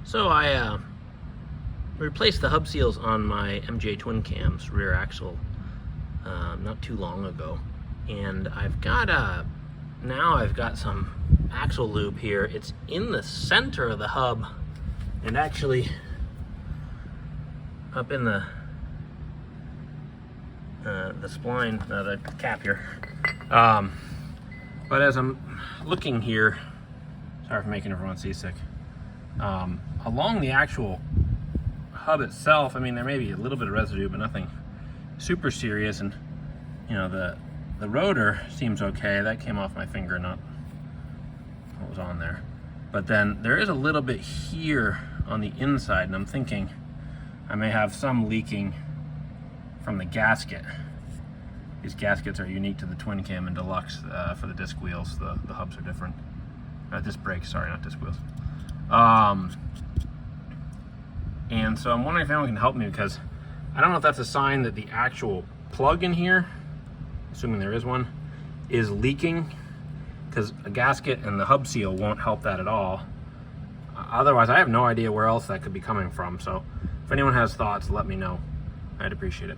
So I replaced the hub seals on my MJ twin cam's rear axle not too long ago, and I've got some axle lube here. It's in the center of the hub, and actually up in the spline, the cap here. But as I'm looking here, sorry for making everyone seasick. Along the actual hub itself, I mean, there may be a little bit of residue, but nothing super serious. And you know, the rotor seems okay. That came off my finger, not what was on there. But then there is a little bit here on the inside, and I'm thinking I may have some leaking from the gasket. These gaskets are unique to the twin cam and deluxe for the disc wheels. The hubs are different. Disc brakes, sorry, not disc wheels. And so I'm wondering if anyone can help me, because I don't know if that's a sign that the actual plug in here, assuming there is one, is leaking, because a gasket and the hub seal won't help that at all. Otherwise, I have no idea where else that could be coming from. So if anyone has thoughts, let me know. I'd appreciate it.